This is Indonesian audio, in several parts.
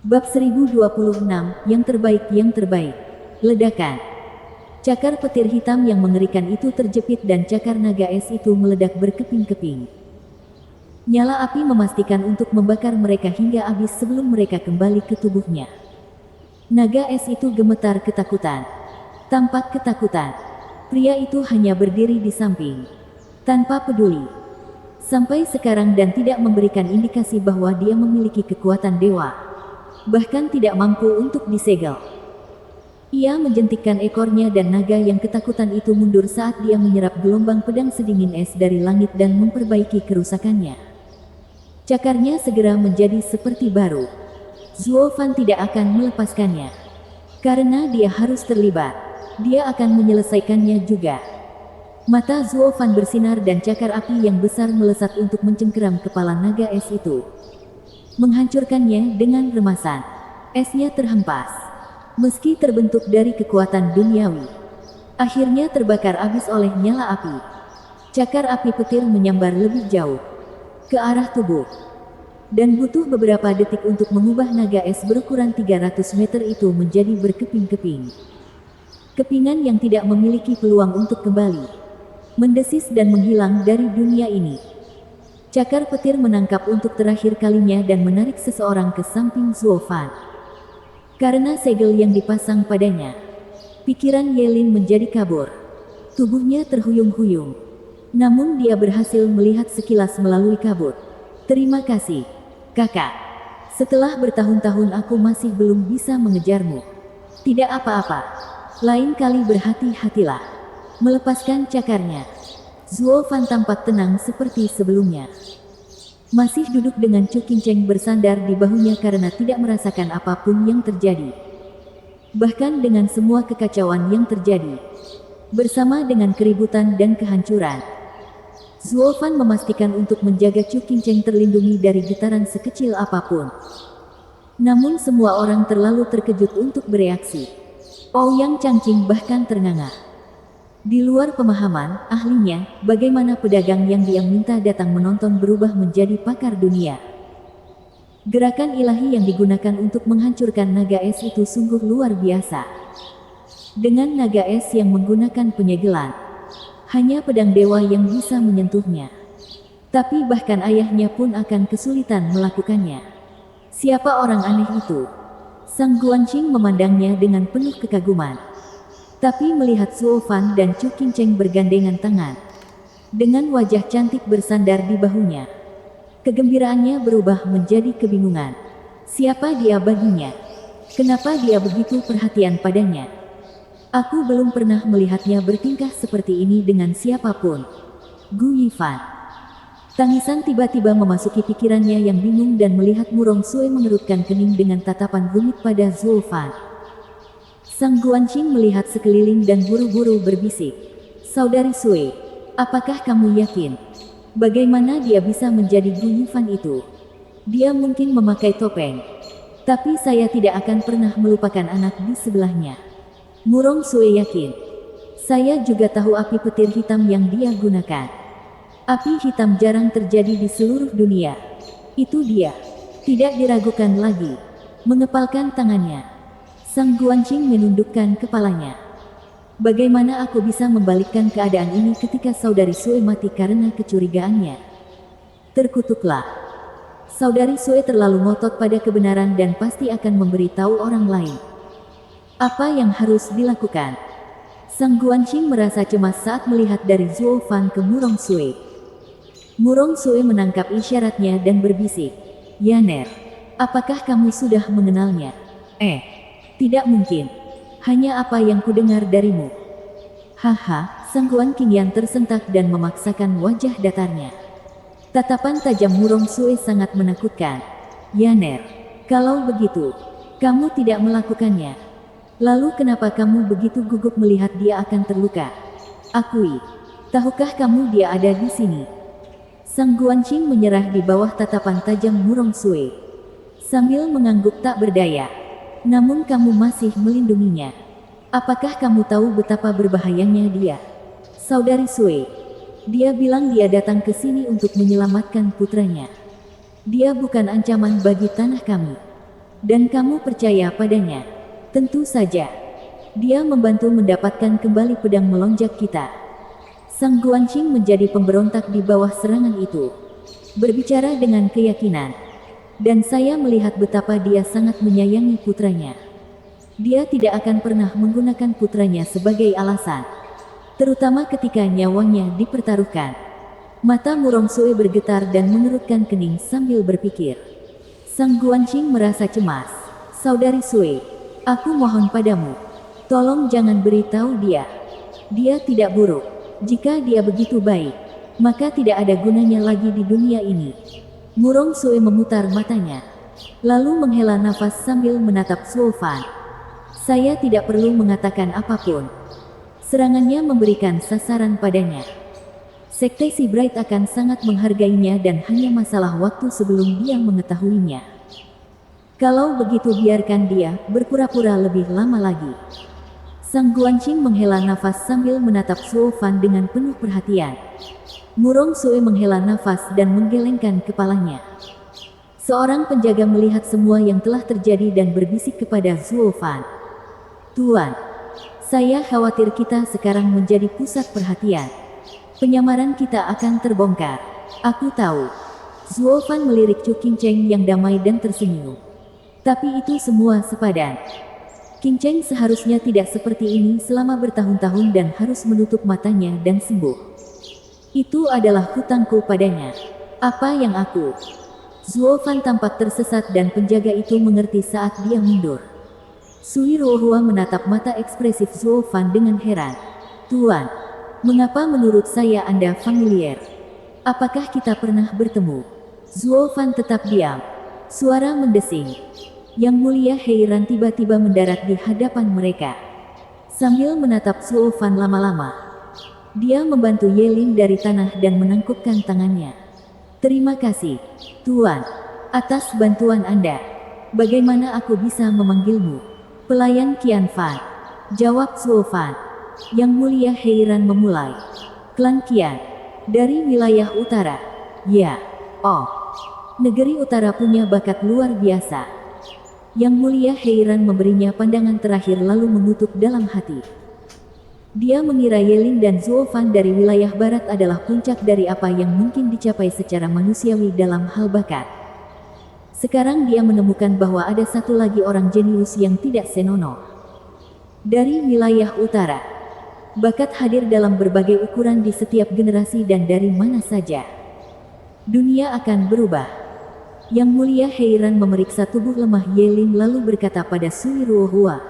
Bab 1026, yang terbaik yang terbaik. Ledakan. Cakar petir hitam yang mengerikan itu terjepit dan cakar naga es itu meledak berkeping-keping. Nyala api memastikan untuk membakar mereka hingga habis sebelum mereka kembali ke tubuhnya. Naga es itu gemetar ketakutan. Tampak ketakutan. Pria itu hanya berdiri di samping, tanpa peduli. Sampai sekarang dan tidak memberikan indikasi bahwa dia memiliki kekuatan dewa. Bahkan tidak mampu untuk disegel. Ia menjentikkan ekornya dan naga yang ketakutan itu mundur saat dia menyerap gelombang pedang sedingin es dari langit dan memperbaiki kerusakannya. Cakarnya segera menjadi seperti baru. Zuo Fan tidak akan melepaskannya. Karena dia harus terlibat. Dia akan menyelesaikannya juga. Mata Zuo Fan bersinar dan cakar api yang besar melesat untuk mencengkeram kepala naga es itu. Menghancurkannya dengan remasan. Esnya terhempas. Meski terbentuk dari kekuatan duniawi, akhirnya terbakar habis oleh nyala api. Cakar api petir menyambar lebih jauh ke arah tubuh. Dan butuh beberapa detik untuk mengubah naga es berukuran 300 meter itu menjadi berkeping-keping. Kepingan yang tidak memiliki peluang untuk kembali. Mendesis dan menghilang dari dunia ini. Cakar petir menangkap untuk terakhir kalinya dan menarik seseorang ke samping Zuo Fan. Karena segel yang dipasang padanya, pikiran Yelin menjadi kabur. Tubuhnya terhuyung-huyung. Namun dia berhasil melihat sekilas melalui kabut. Terima kasih, kakak. Setelah bertahun-tahun aku masih belum bisa mengejarmu. Tidak apa-apa. Lain kali berhati-hatilah. Melepaskan cakarnya. Zuo Fan tampak tenang seperti sebelumnya. Masih duduk dengan Chu Qingcheng bersandar di bahunya karena tidak merasakan apapun yang terjadi. Bahkan dengan semua kekacauan yang terjadi. Bersama dengan keributan dan kehancuran. Zuo Fan memastikan untuk menjaga Chu Qingcheng terlindungi dari getaran sekecil apapun. Namun semua orang terlalu terkejut untuk bereaksi. Ouyang Changqing bahkan ternganga. Di luar pemahaman, ahlinya, bagaimana pedagang yang dia minta datang menonton berubah menjadi pakar dunia. Gerakan ilahi yang digunakan untuk menghancurkan naga es itu sungguh luar biasa. Dengan naga es yang menggunakan penyegelan, hanya pedang dewa yang bisa menyentuhnya. Tapi bahkan ayahnya pun akan kesulitan melakukannya. Siapa orang aneh itu? Sang Guanqing memandangnya dengan penuh kekaguman. Tapi melihat Zuo Fan dan Chu Qingcheng bergandengan tangan, dengan wajah cantik bersandar di bahunya, kegembiraannya berubah menjadi kebingungan. Siapa dia baginya? Kenapa dia begitu perhatian padanya? Aku belum pernah melihatnya bertingkah seperti ini dengan siapapun. Gu Yifan. Tangisan tiba-tiba memasuki pikirannya yang bingung dan melihat Murong Sue mengerutkan kening dengan tatapan rumit pada Zuo Fan. Sang Guanqing melihat sekeliling dan buru-buru berbisik. Saudari Sue, apakah kamu yakin? Bagaimana dia bisa menjadi Gu Yifan itu? Dia mungkin memakai topeng. Tapi saya tidak akan pernah melupakan anak di sebelahnya. Murong Sue yakin. Saya juga tahu api petir hitam yang dia gunakan. Api hitam jarang terjadi di seluruh dunia. Itu dia. Tidak diragukan lagi. Mengepalkan tangannya. Sang Guanqing menundukkan kepalanya. Bagaimana aku bisa membalikkan keadaan ini ketika saudari Sue mati karena kecurigaannya? Terkutuklah. Saudari Sue terlalu ngotot pada kebenaran dan pasti akan memberitahu orang lain. Apa yang harus dilakukan? Sang Guanqing merasa cemas saat melihat dari Zuo Fan ke Murong Sue. Murong Sue menangkap isyaratnya dan berbisik. Yaner, apakah kamu sudah mengenalnya? Tidak mungkin. Hanya apa yang kudengar darimu. Haha, Sang Guanqing yang tersentak dan memaksakan wajah datarnya. Tatapan tajam Murong Sue sangat menakutkan. Yaner, kalau begitu, kamu tidak melakukannya. Lalu kenapa kamu begitu gugup melihat dia akan terluka? Akui, tahukah kamu dia ada di sini? Sang Guanqing menyerah di bawah tatapan tajam Murong Sue. Sambil mengangguk tak berdaya. Namun kamu masih melindunginya. Apakah kamu tahu betapa berbahayanya dia? Saudari Sue. Dia bilang dia datang ke sini untuk menyelamatkan putranya. Dia bukan ancaman bagi tanah kami. Dan kamu percaya padanya? Tentu saja. Dia membantu mendapatkan kembali pedang melonjak kita. Sang Guanxing menjadi pemberontak di bawah serangan itu. Berbicara dengan keyakinan. Dan saya melihat betapa dia sangat menyayangi putranya. Dia tidak akan pernah menggunakan putranya sebagai alasan. Terutama ketika nyawanya dipertaruhkan. Mata Murong Sue bergetar dan mengerutkan kening sambil berpikir. Sang Guanxing merasa cemas. Saudari Sue, aku mohon padamu. Tolong jangan beritahu dia. Dia tidak buruk. Jika dia begitu baik, maka tidak ada gunanya lagi di dunia ini. Murong Sue memutar matanya. Lalu menghela nafas sambil menatap Zuo Fan. Saya tidak perlu mengatakan apapun. Serangannya memberikan sasaran padanya. Sekte Si Bright akan sangat menghargainya dan hanya masalah waktu sebelum dia mengetahuinya. Kalau begitu biarkan dia berpura-pura lebih lama lagi. Sang Guanxing menghela nafas sambil menatap Zuo Fan dengan penuh perhatian. Murong Sue menghela nafas dan menggelengkan kepalanya. Seorang penjaga melihat semua yang telah terjadi dan berbisik kepada Zuo Fan. Tuan, saya khawatir kita sekarang menjadi pusat perhatian. Penyamaran kita akan terbongkar. Aku tahu. Zuo Fan melirik Chu Qingcheng yang damai dan tersenyum. Tapi itu semua sepadan. Qingcheng seharusnya tidak seperti ini selama bertahun-tahun dan harus menutup matanya dan sembuh. Itu adalah hutangku padanya. Apa yang aku... Zuo Fan tampak tersesat dan penjaga itu mengerti saat dia mundur. Sui Ruohua menatap mata ekspresif Zuo Fan dengan heran. Tuan, mengapa menurut saya Anda familiar? Apakah kita pernah bertemu? Zuo Fan tetap diam. Suara mendesing. Yang Mulia Heiran tiba-tiba mendarat di hadapan mereka. Sambil menatap Zuo Fan lama-lama, dia membantu Yelin dari tanah dan menangkupkan tangannya. Terima kasih, Tuan, atas bantuan Anda. Bagaimana aku bisa memanggilmu? Pelayan Qian Fan, jawab Zuo Fan. Yang Mulia Heiran memulai. Klan Qian, dari wilayah utara. Ya, oh. Negeri utara punya bakat luar biasa. Yang Mulia Heiran memberinya pandangan terakhir lalu mengutuk dalam hati. Dia mengira Yelin dan Zuo Fan dari wilayah barat adalah puncak dari apa yang mungkin dicapai secara manusiawi dalam hal bakat. Sekarang dia menemukan bahwa ada satu lagi orang jenius yang tidak senonoh. Dari wilayah utara. Bakat hadir dalam berbagai ukuran di setiap generasi dan dari mana saja. Dunia akan berubah. Yang Mulia Heiran memeriksa tubuh lemah Yelin lalu berkata pada Sui Ruohua.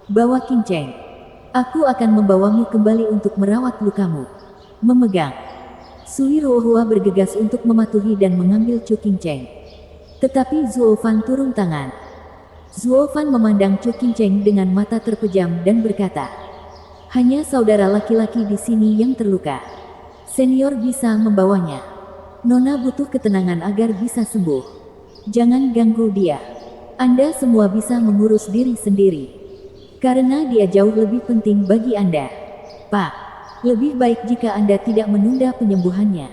Bawa Qingcheng. Aku akan membawamu kembali untuk merawat lukamu. Memegang. Sui Ruohua bergegas untuk mematuhi dan mengambil Chu Qingcheng. Tetapi Zuo Fan turun tangan. Zuo Fan memandang Chu Qingcheng dengan mata terpejam dan berkata, hanya saudara laki-laki di sini yang terluka. Senior bisa membawanya. Nona butuh ketenangan agar bisa sembuh. Jangan ganggu dia. Anda semua bisa mengurus diri sendiri. Karena dia jauh lebih penting bagi Anda. Pak, lebih baik jika Anda tidak menunda penyembuhannya.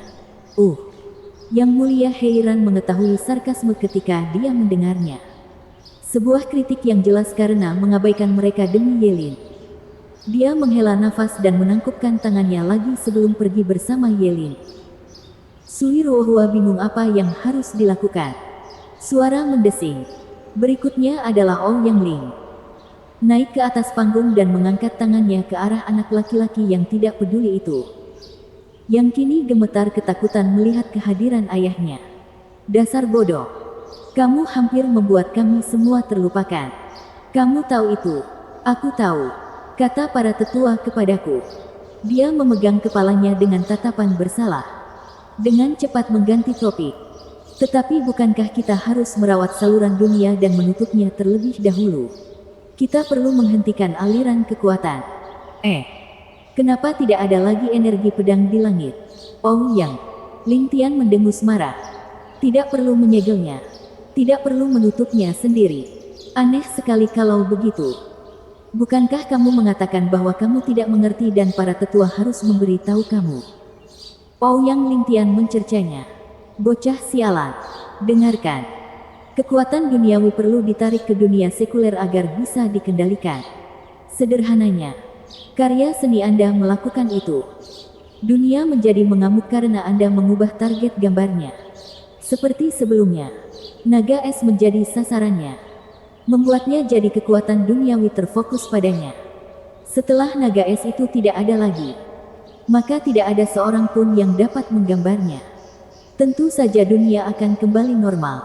Yang Mulia Heiran mengetahui sarkasme ketika dia mendengarnya. Sebuah kritik yang jelas karena mengabaikan mereka demi Yelin. Dia menghela nafas dan menangkupkan tangannya lagi sebelum pergi bersama Yelin. Sui Ruohua bingung apa yang harus dilakukan. Suara mendesing. Berikutnya adalah Ouyang Ling. Naik ke atas panggung dan mengangkat tangannya ke arah anak laki-laki yang tidak peduli itu. Yang kini gemetar ketakutan melihat kehadiran ayahnya. Dasar bodoh. Kamu hampir membuat kami semua terlupakan. Kamu tahu itu. Aku tahu. Kata para tetua kepadaku. Dia memegang kepalanya dengan tatapan bersalah. Dengan cepat mengganti topik. Tetapi bukankah kita harus merawat saluran dunia dan menutupnya terlebih dahulu? Kita perlu menghentikan aliran kekuatan. Kenapa tidak ada lagi energi pedang di langit? Ouyang Ling Tian mendengus marah. Tidak perlu menyegelnya. Tidak perlu menutupnya sendiri. Aneh sekali kalau begitu. Bukankah kamu mengatakan bahwa kamu tidak mengerti dan para tetua harus memberitahu kamu? Ouyang Ling Tian mencercanya. Bocah sialan. Dengarkan. Kekuatan duniawi perlu ditarik ke dunia sekuler agar bisa dikendalikan. Sederhananya, karya seni Anda melakukan itu. Dunia menjadi mengamuk karena Anda mengubah target gambarnya. Seperti sebelumnya, naga es menjadi sasarannya, membuatnya jadi kekuatan duniawi terfokus padanya. Setelah naga es itu tidak ada lagi, maka tidak ada seorang pun yang dapat menggambarnya. Tentu saja dunia akan kembali normal.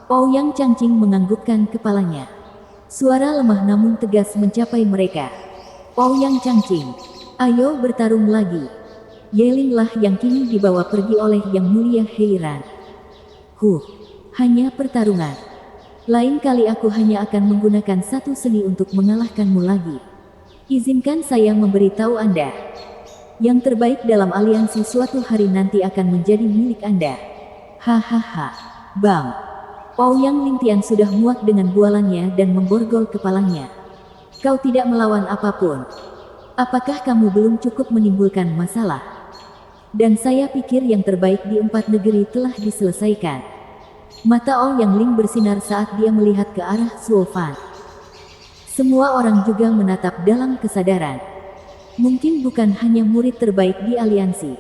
Ouyang Changqing menganggukkan kepalanya. Suara lemah namun tegas mencapai mereka. Ouyang Changqing, ayo bertarung lagi. Yeling lah yang kini dibawa pergi oleh Yang Mulia Heiran. Hanya pertarungan. Lain kali aku hanya akan menggunakan satu seni untuk mengalahkanmu lagi. Izinkan saya memberitahu Anda. Yang terbaik dalam aliansi suatu hari nanti akan menjadi milik Anda. Hahaha. Bang. Ouyang Lingtian sudah muak dengan bualannya dan memborgol kepalanya. Kau tidak melawan apapun. Apakah kamu belum cukup menimbulkan masalah? Dan saya pikir yang terbaik di 4 negeri telah diselesaikan. Mata Ouyang Ling bersinar saat dia melihat ke arah Zuo Fan. Semua orang juga menatap dalam kesadaran. Mungkin bukan hanya murid terbaik di aliansi.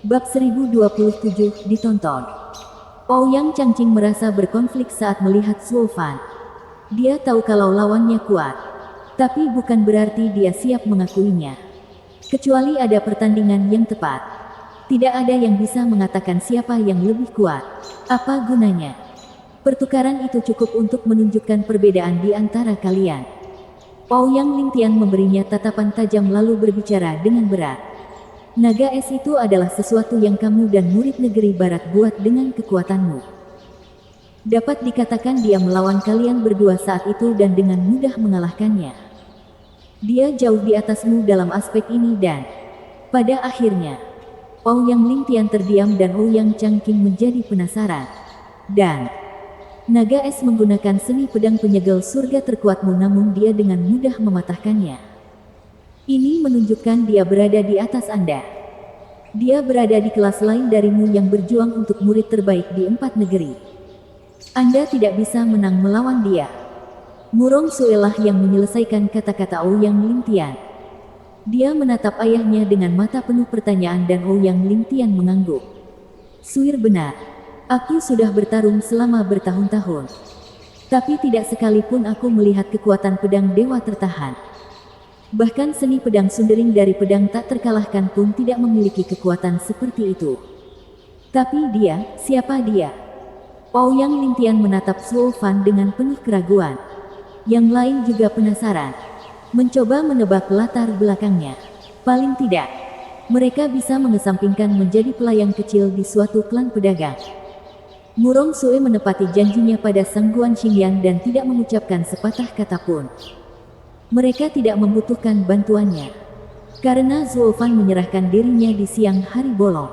Bab 1027 ditonton. Ouyang Changqing merasa berkonflik saat melihat Zuo Fan. Dia tahu kalau lawannya kuat, tapi bukan berarti dia siap mengakuinya. Kecuali ada pertandingan yang tepat. Tidak ada yang bisa mengatakan siapa yang lebih kuat. Apa gunanya? Pertukaran itu cukup untuk menunjukkan perbedaan di antara kalian. Ouyang Lingtian memberinya tatapan tajam lalu berbicara dengan berat. Naga es itu adalah sesuatu yang kamu dan murid negeri barat buat dengan kekuatanmu. Dapat dikatakan dia melawan kalian berdua saat itu dan dengan mudah mengalahkannya. Dia jauh di atasmu dalam aspek ini dan pada akhirnya, Ouyang Lingtian terdiam dan Ouyang Changqing menjadi penasaran. Dan naga es menggunakan seni pedang penyegel surga terkuatmu namun dia dengan mudah mematahkannya. Ini menunjukkan dia berada di atas Anda. Dia berada di kelas lain darimu yang berjuang untuk murid terbaik di 4 negeri. Anda tidak bisa menang melawan dia. Murong Sue lah yang menyelesaikan kata-kata Ouyang Lingtian. Dia menatap ayahnya dengan mata penuh pertanyaan dan Ouyang Lingtian mengangguk. Suir benar. Aku sudah bertarung selama bertahun-tahun. Tapi tidak sekalipun aku melihat kekuatan pedang dewa tertahan. Bahkan seni pedang sundering dari pedang tak terkalahkan pun tidak memiliki kekuatan seperti itu. Tapi dia, siapa dia? Ouyang Lingtian menatap Zuo Fan dengan penuh keraguan. Yang lain juga penasaran. Mencoba menebak latar belakangnya. Paling tidak, mereka bisa mengesampingkan menjadi pelayan kecil di suatu klan pedagang. Murong Sue menepati janjinya pada Sang Guan Xingyan dan tidak mengucapkan sepatah kata pun. Mereka tidak membutuhkan bantuannya. Karena Zuo Fan menyerahkan dirinya di siang hari bolong.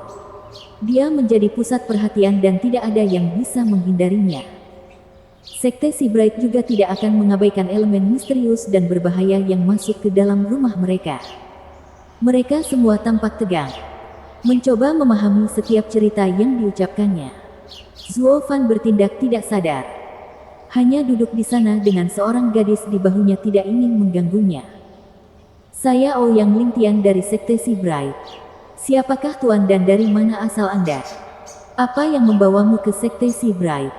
Dia menjadi pusat perhatian dan tidak ada yang bisa menghindarinya. Sekte Si Bright juga tidak akan mengabaikan elemen misterius dan berbahaya yang masuk ke dalam rumah mereka. Mereka semua tampak tegang. Mencoba memahami setiap cerita yang diucapkannya. Zuo Fan bertindak tidak sadar. Hanya duduk di sana dengan seorang gadis di bahunya tidak ingin mengganggunya. Saya Ouyang Lingtian dari Sekte Si Bright. Siapakah Tuan dan dari mana asal Anda? Apa yang membawamu ke Sekte Si Bright?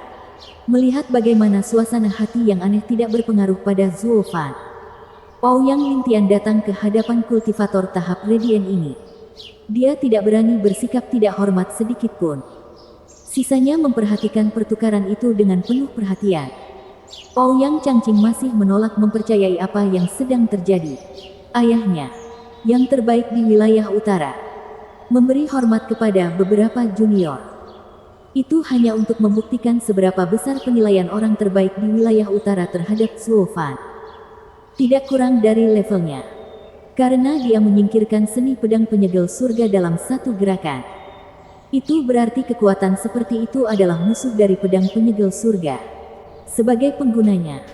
Melihat bagaimana suasana hati yang aneh tidak berpengaruh pada Zuo Fan, Ouyang Lingtian datang ke hadapan kultivator tahap Radiant ini. Dia tidak berani bersikap tidak hormat sedikit pun. Sisanya memperhatikan pertukaran itu dengan penuh perhatian. Ouyang Changqing masih menolak mempercayai apa yang sedang terjadi. Ayahnya, yang terbaik di wilayah utara, memberi hormat kepada beberapa junior. Itu hanya untuk membuktikan seberapa besar penilaian orang terbaik di wilayah utara terhadap Zuo Fan. Tidak kurang dari levelnya. Karena dia menyingkirkan seni pedang penyegel surga dalam satu gerakan. Itu berarti kekuatan seperti itu adalah musuh dari pedang penyegel surga. Sebagai penggunanya,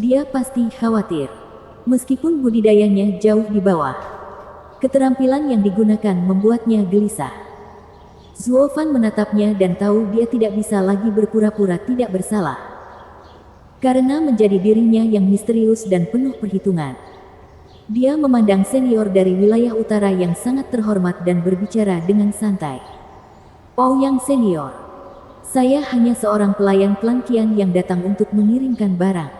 dia pasti khawatir. Meskipun budidayanya jauh di bawah, keterampilan yang digunakan membuatnya gelisah. Zuo Fan menatapnya dan tahu dia tidak bisa lagi berpura-pura tidak bersalah. Karena menjadi dirinya yang misterius dan penuh perhitungan. Dia memandang senior dari wilayah utara yang sangat terhormat dan berbicara dengan santai. Ouyang senior, saya hanya seorang pelayan klan Qian yang datang untuk mengirimkan barang.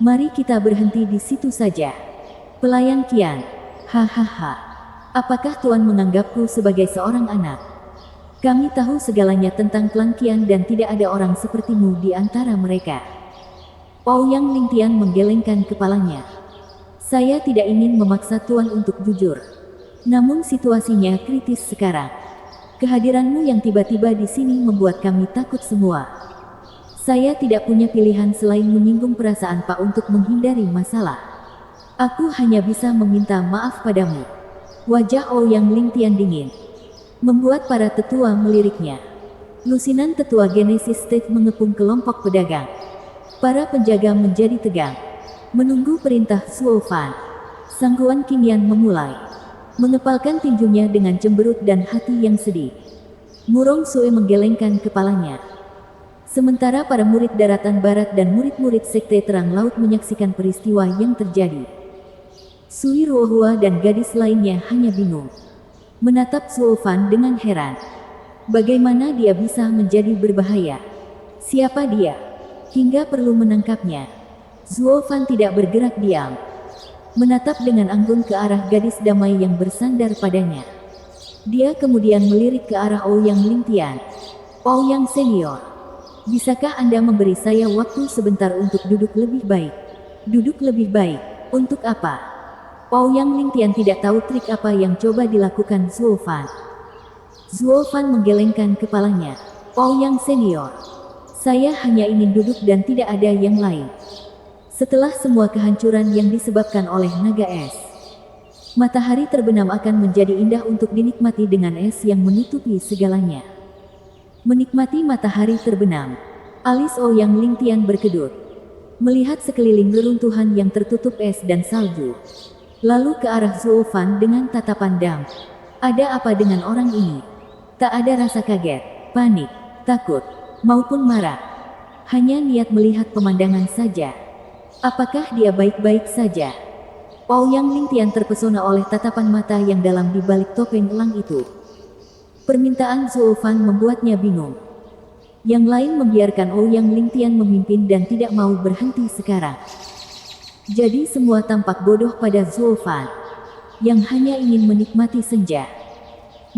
Mari kita berhenti di situ saja. Pelayan Qian, hahaha. Apakah Tuan menganggapku sebagai seorang anak? Kami tahu segalanya tentang klan Qian dan tidak ada orang sepertimu di antara mereka. Ouyang Lingtian menggelengkan kepalanya. Saya tidak ingin memaksa Tuan untuk jujur. Namun situasinya kritis sekarang. Kehadiranmu yang tiba-tiba di sini membuat kami takut semua. Saya tidak punya pilihan selain menyinggung perasaan Pak untuk menghindari masalah. Aku hanya bisa meminta maaf padamu. Wajah Ouyang Lingtian dingin, membuat para tetua meliriknya. Lusinan tetua Genesis State mengepung kelompok pedagang. Para penjaga menjadi tegang, menunggu perintah Zuo Fan. Sangguan Qingyan memulai, mengepalkan tinjunya dengan cemberut dan hati yang sedih. Murong Sue menggelengkan kepalanya. Sementara para murid daratan barat dan murid-murid sekte terang laut menyaksikan peristiwa yang terjadi. Sui Ruohua dan gadis lainnya hanya bingung, menatap Zuo Fan dengan heran. Bagaimana dia bisa menjadi berbahaya? Siapa dia? Hingga perlu menangkapnya. Zuo Fan tidak bergerak diam, menatap dengan anggun ke arah gadis damai yang bersandar padanya. Dia kemudian melirik ke arah Ouyang Lingtian. Ouyang senior, bisakah Anda memberi saya waktu sebentar untuk duduk lebih baik? Duduk lebih baik? Untuk apa? Ouyang Lingtian tidak tahu trik apa yang coba dilakukan Zuo Fan. Zuo Fan menggelengkan kepalanya. Ouyang senior, saya hanya ingin duduk dan tidak ada yang lain. Setelah semua kehancuran yang disebabkan oleh naga es, matahari terbenam akan menjadi indah untuk dinikmati dengan es yang menutupi segalanya. Menikmati matahari terbenam, alis Ouyang Lingtian berkedut, melihat sekeliling reruntuhan yang tertutup es dan salju. Lalu ke arah Zuo Fan dengan tatapan dam. Ada apa dengan orang ini? Tak ada rasa kaget, panik, takut, maupun marah. Hanya niat melihat pemandangan saja. Apakah dia baik-baik saja? Ouyang Lingtian terpesona oleh tatapan mata yang dalam di balik topeng elang itu. Permintaan Zuo Fan membuatnya bingung. Yang lain membiarkan Ouyang Lingtian memimpin dan tidak mau berhenti sekarang. Jadi semua tampak bodoh pada Zuo Fan, yang hanya ingin menikmati senja.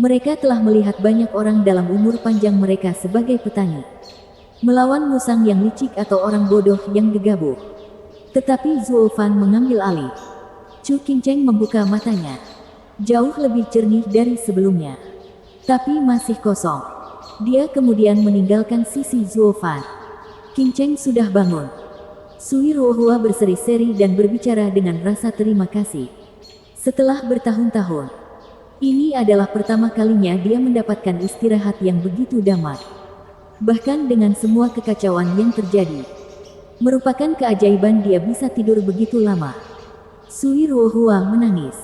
Mereka telah melihat banyak orang dalam umur panjang mereka sebagai petani, melawan musang yang licik atau orang bodoh yang gegabah. Tetapi Zuo Fan mengambil alih. Chu Qingcheng membuka matanya, jauh lebih jernih dari sebelumnya, tapi masih kosong. Dia kemudian meninggalkan sisi Zuo Fan. Qingcheng sudah bangun. Sui Ruohua berseri-seri dan berbicara dengan rasa terima kasih. Setelah bertahun-tahun, ini adalah pertama kalinya dia mendapatkan istirahat yang begitu damai. Bahkan dengan semua kekacauan yang terjadi, merupakan keajaiban dia bisa tidur begitu lama. Sui Ruohua menangis.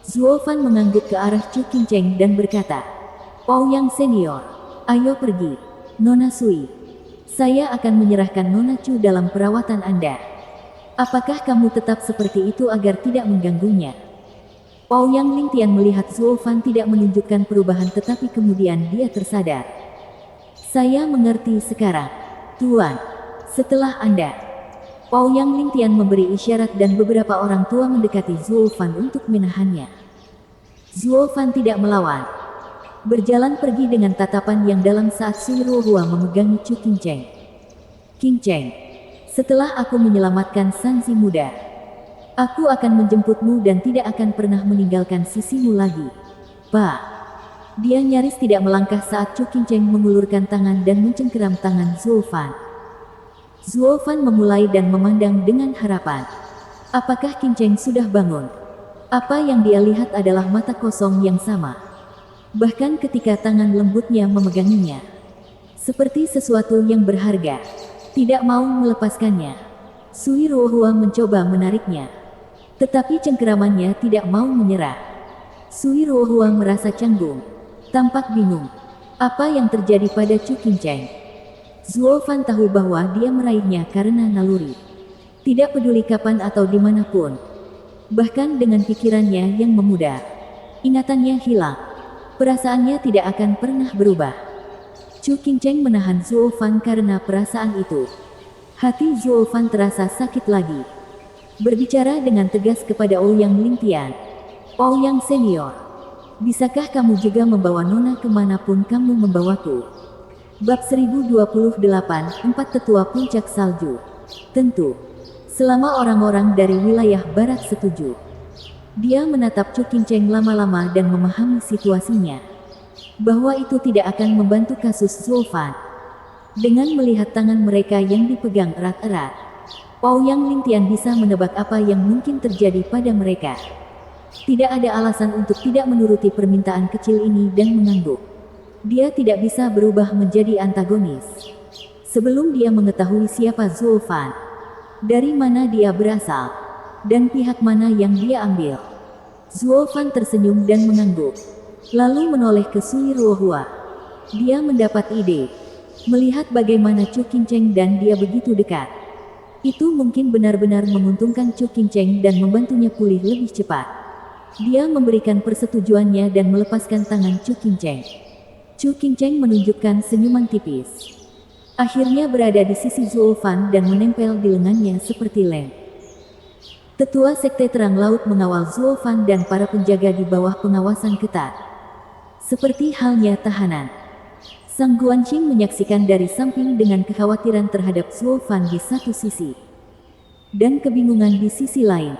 Zuo Fan mengangguk ke arah Chu Qingcheng dan berkata, Ouyang senior, ayo pergi. Nona Sui, saya akan menyerahkan Nona Chu dalam perawatan Anda. Apakah kamu tetap seperti itu agar tidak mengganggunya? Ouyang Lingtian melihat Zuo Fan tidak menunjukkan perubahan tetapi kemudian dia tersadar. Saya mengerti sekarang, Tuan. Setelah Anda. Ouyang Lingtian memberi isyarat dan beberapa orang tua mendekati Zuo Fan untuk menahannya. Zuo Fan tidak melawan. Berjalan pergi dengan tatapan yang dalam saat Sui Ruohua memegangi Chu Qingcheng. Qingcheng, setelah aku menyelamatkan Sanzi muda, aku akan menjemputmu dan tidak akan pernah meninggalkan sisimu lagi. Pak. Dia nyaris tidak melangkah saat Chu Qingcheng mengulurkan tangan dan mencengkeram tangan Zuo Fan. Zuo Fan memulai dan memandang dengan harapan. Apakah Qingcheng sudah bangun? Apa yang dia lihat adalah mata kosong yang sama. Bahkan ketika tangan lembutnya memeganginya, seperti sesuatu yang berharga, tidak mau melepaskannya. Sui Ruohua mencoba menariknya, tetapi cengkeramannya tidak mau menyerah. Sui Ruohua merasa canggung, tampak bingung. Apa yang terjadi pada Chu Qingcheng? Zuo Fan tahu bahwa dia meraihnya karena naluri. Tidak peduli kapan atau dimanapun. Bahkan dengan pikirannya yang memudar. Ingatannya hilang. Perasaannya tidak akan pernah berubah. Chu Qingcheng menahan Zuo Fan karena perasaan itu. Hati Zuo Fan terasa sakit lagi. Berbicara dengan tegas kepada Ouyang Lingtian. Ouyang senior. Bisakah kamu juga membawa Nona kemanapun kamu membawaku? Bab 1028, 4 Tetua Puncak Salju. Tentu. Selama orang-orang dari wilayah barat setuju. Dia menatap Chu Qingcheng lama-lama dan memahami situasinya. Bahwa itu tidak akan membantu kasus Zuo Fan. Dengan melihat tangan mereka yang dipegang erat-erat, Ouyang Lingtian bisa menebak apa yang mungkin terjadi pada mereka. Tidak ada alasan untuk tidak menuruti permintaan kecil ini dan mengangguk. Dia tidak bisa berubah menjadi antagonis. Sebelum dia mengetahui siapa Zuo Fan, dari mana dia berasal, dan pihak mana yang dia ambil. Zuo Fan tersenyum dan mengangguk, lalu menoleh ke Sui Ruohua. Dia mendapat ide. Melihat bagaimana Chu Qingcheng dan dia begitu dekat, itu mungkin benar-benar menguntungkan Chu Qingcheng dan membantunya pulih lebih cepat. Dia memberikan persetujuannya dan melepaskan tangan Chu Qingcheng. Chu Qingcheng menunjukkan senyuman tipis. Akhirnya berada di sisi Zuo Fan dan menempel di lengannya seperti lem. Tetua Sekte Terang Laut mengawal Zuo Fan dan para penjaga di bawah pengawasan ketat. Seperti halnya tahanan. Sang Guanqing menyaksikan dari samping dengan kekhawatiran terhadap Zuo Fan di satu sisi. Dan kebingungan di sisi lain.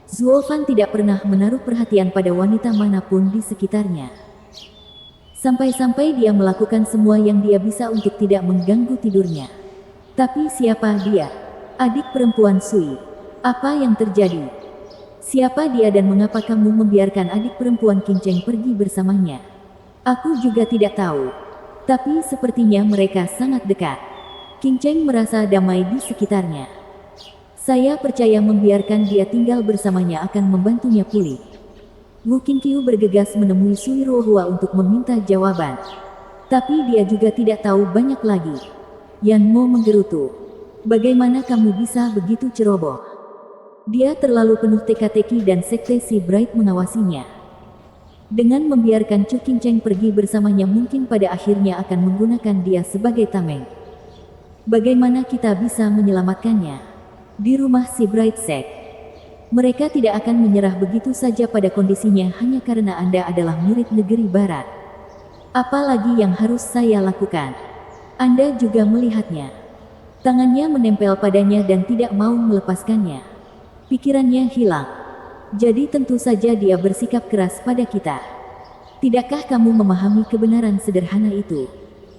Zuo Fan tidak pernah menaruh perhatian pada wanita manapun di sekitarnya. Sampai-sampai dia melakukan semua yang dia bisa untuk tidak mengganggu tidurnya. Tapi siapa dia? Adik perempuan Sui. Apa yang terjadi? Siapa dia dan mengapa kamu membiarkan adik perempuan Qingcheng pergi bersamanya? Aku juga tidak tahu. Tapi sepertinya mereka sangat dekat. Qingcheng merasa damai di sekitarnya. Saya percaya membiarkan dia tinggal bersamanya akan membantunya pulih. Wu Qingqiu bergegas menemui Sui Ruohua untuk meminta jawaban. Tapi dia juga tidak tahu banyak lagi. Yan Mo menggerutu. Bagaimana kamu bisa begitu ceroboh? Dia terlalu penuh teka-teki dan sekte si Bright mengawasinya. Dengan membiarkan Chu Qingcheng pergi bersamanya mungkin pada akhirnya akan menggunakan dia sebagai tameng. Bagaimana kita bisa menyelamatkannya? Di rumah si Bright Sect. Mereka tidak akan menyerah begitu saja pada kondisinya hanya karena Anda adalah murid negeri barat. Apalagi yang harus saya lakukan? Anda juga melihatnya. Tangannya menempel padanya dan tidak mau melepaskannya. Pikirannya hilang. Jadi tentu saja dia bersikap keras pada kita. Tidakkah kamu memahami kebenaran sederhana itu?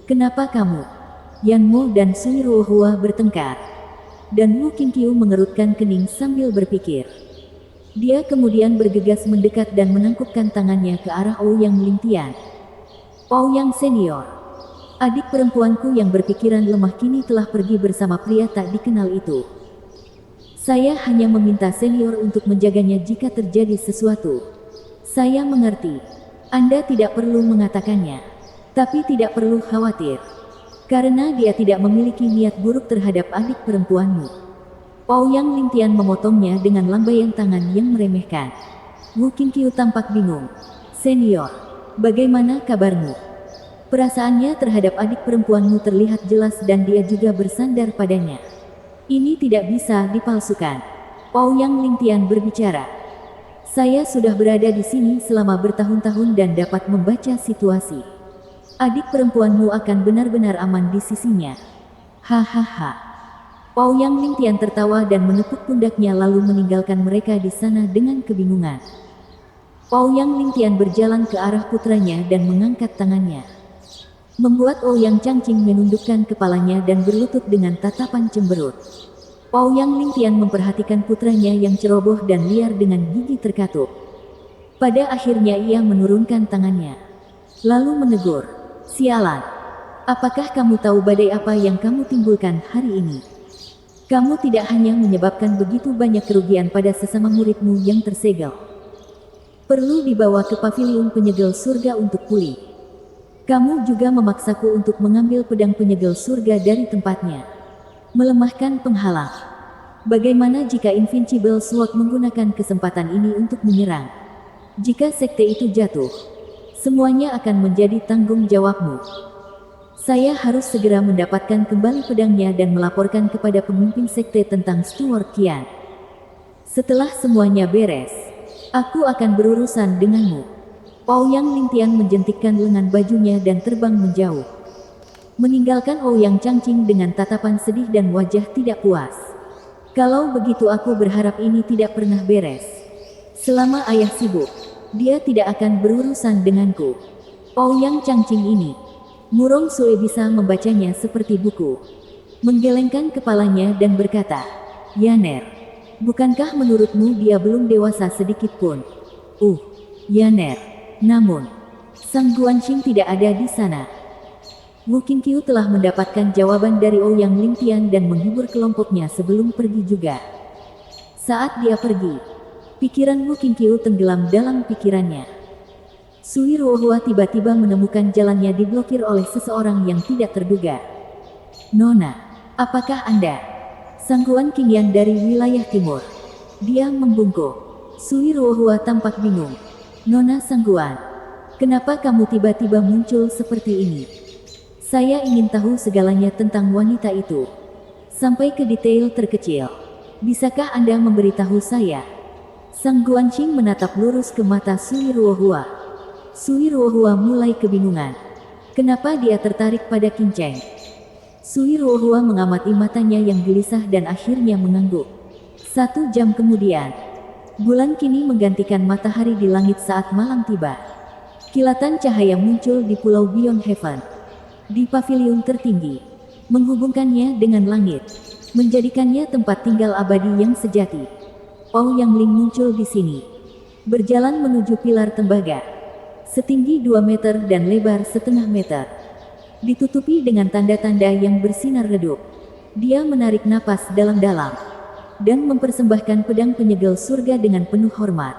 Kenapa kamu, Yan Mo dan Sui Ruohua bertengkar? Dan Wu Qingqiu mengerutkan kening sambil berpikir. Dia kemudian bergegas mendekat dan menangkupkan tangannya ke arah Ouyang Lingtian. Ouyang senior. Adik perempuanku yang berpikiran lemah kini telah pergi bersama pria tak dikenal itu. Saya hanya meminta senior untuk menjaganya jika terjadi sesuatu. Saya mengerti. Anda tidak perlu mengatakannya. Tapi tidak perlu khawatir. Karena dia tidak memiliki niat buruk terhadap adik perempuanmu. Ouyang Lingtian memotongnya dengan lambaian tangan yang meremehkan. Wu Qingqiu tampak bingung. Senior, bagaimana kabarmu? Perasaannya terhadap adik perempuanmu terlihat jelas dan dia juga bersandar padanya. Ini tidak bisa dipalsukan. Ouyang Lingtian berbicara. Saya sudah berada di sini selama bertahun-tahun dan dapat membaca situasi. Adik perempuanmu akan benar-benar aman di sisinya. Hahaha. Ouyang Lingtian tertawa dan menepuk pundaknya lalu meninggalkan mereka di sana dengan kebingungan. Ouyang Lingtian berjalan ke arah putranya dan mengangkat tangannya. Membuat Ouyang Changqing menundukkan kepalanya dan berlutut dengan tatapan cemberut. Ouyang Lingtian memperhatikan putranya yang ceroboh dan liar dengan gigi terkatup. Pada akhirnya ia menurunkan tangannya. Lalu menegur. Sialan. Apakah kamu tahu badai apa yang kamu timbulkan hari ini? Kamu tidak hanya menyebabkan begitu banyak kerugian pada sesama muridmu yang tersegel. Perlu dibawa ke paviliun penyegel surga untuk pulih. Kamu juga memaksaku untuk mengambil pedang penyegel surga dari tempatnya. Melemahkan penghalang. Bagaimana jika Invincible Sword menggunakan kesempatan ini untuk menyerang? Jika sekte itu jatuh, semuanya akan menjadi tanggung jawabmu. Saya harus segera mendapatkan kembali pedangnya dan melaporkan kepada pemimpin sekte tentang Stuart Qian. Setelah semuanya beres, aku akan berurusan denganmu. Ouyang Lingtian menjentikkan lengan bajunya dan terbang menjauh, meninggalkan Ouyang Changqing dengan tatapan sedih dan wajah tidak puas. Kalau begitu aku berharap ini tidak pernah beres. Selama ayah sibuk, dia tidak akan berurusan denganku. Ouyang Changqing ini, Murong Sue bisa membacanya seperti buku. Menggelengkan kepalanya dan berkata, Yaner, bukankah menurutmu dia belum dewasa sedikit pun? Yaner. Namun, Sang Guanxing tidak ada di sana. Wu Qingqiu telah mendapatkan jawaban dari Ouyang Lingtian dan menghibur kelompoknya sebelum pergi juga. Saat dia pergi, pikiran Wu Qingqiu tenggelam dalam pikirannya. Sui Ruohua tiba-tiba menemukan jalannya diblokir oleh seseorang yang tidak terduga. Nona, apakah Anda? Sangguan Qingyan dari wilayah timur. Dia membungkuk. Sui Ruohua tampak bingung. Nona Sangguan, kenapa kamu tiba-tiba muncul seperti ini? Saya ingin tahu segalanya tentang wanita itu. Sampai ke detail terkecil. Bisakah Anda memberitahu saya? Sang Guanxing menatap lurus ke mata Sui Ruohua. Sui Ruohua mulai kebingungan. Kenapa dia tertarik pada Qingcheng? Sui Ruohua mengamati matanya yang gelisah dan akhirnya mengangguk. 1 jam kemudian, bulan kini menggantikan matahari di langit saat malam tiba. Kilatan cahaya muncul di pulau Beyond Heaven. Di paviliun tertinggi, menghubungkannya dengan langit, menjadikannya tempat tinggal abadi yang sejati. Ouyang Ling muncul di sini, berjalan menuju pilar tembaga, setinggi 2 meter dan lebar 1/2 meter, ditutupi dengan tanda-tanda yang bersinar redup. Dia menarik napas dalam-dalam, dan mempersembahkan pedang penyegel surga dengan penuh hormat.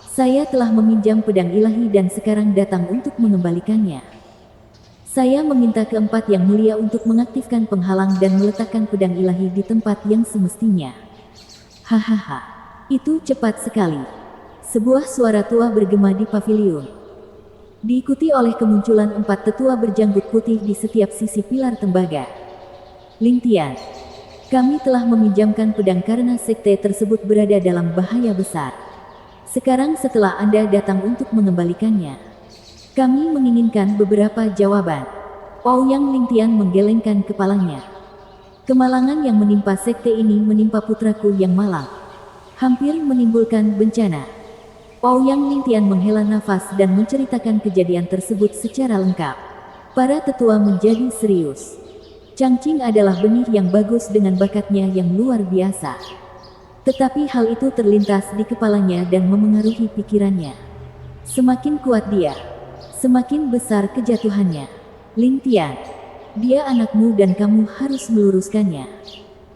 Saya telah meminjam pedang ilahi dan sekarang datang untuk mengembalikannya. Saya meminta keempat yang mulia untuk mengaktifkan penghalang dan meletakkan pedang ilahi di tempat yang semestinya. Hahaha, itu cepat sekali. Sebuah suara tua bergema di paviliun, diikuti oleh kemunculan 4 tetua berjanggut putih di setiap sisi pilar tembaga. Lingtian, kami telah meminjamkan pedang karena sekte tersebut berada dalam bahaya besar. Sekarang setelah Anda datang untuk mengembalikannya, kami menginginkan beberapa jawaban. Ouyang Lingtian menggelengkan kepalanya. Kemalangan yang menimpa sekte ini menimpa putraku yang malang. Hampir menimbulkan bencana. Ouyang Lingtian menghela nafas dan menceritakan kejadian tersebut secara lengkap. Para tetua menjadi serius. Changqing adalah benih yang bagus dengan bakatnya yang luar biasa. Tetapi hal itu terlintas di kepalanya dan memengaruhi pikirannya. Semakin kuat dia, semakin besar kejatuhannya. Lingtian, dia anakmu dan kamu harus meluruskannya.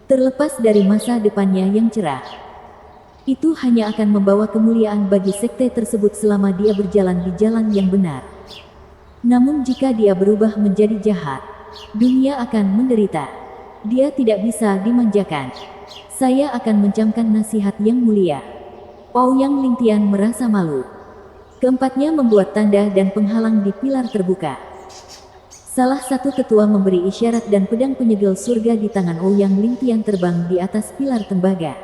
Terlepas dari masa depannya yang cerah, itu hanya akan membawa kemuliaan bagi sekte tersebut selama dia berjalan di jalan yang benar. Namun jika dia berubah menjadi jahat, dunia akan menderita. Dia tidak bisa dimanjakan. Saya akan mencamkan nasihat yang mulia. Ouyang Lingtian merasa malu. Keempatnya membuat tanda dan penghalang di pilar terbuka. Salah satu tetua memberi isyarat dan pedang penyegel surga di tangan Ouyang Lingtian terbang di atas pilar tembaga,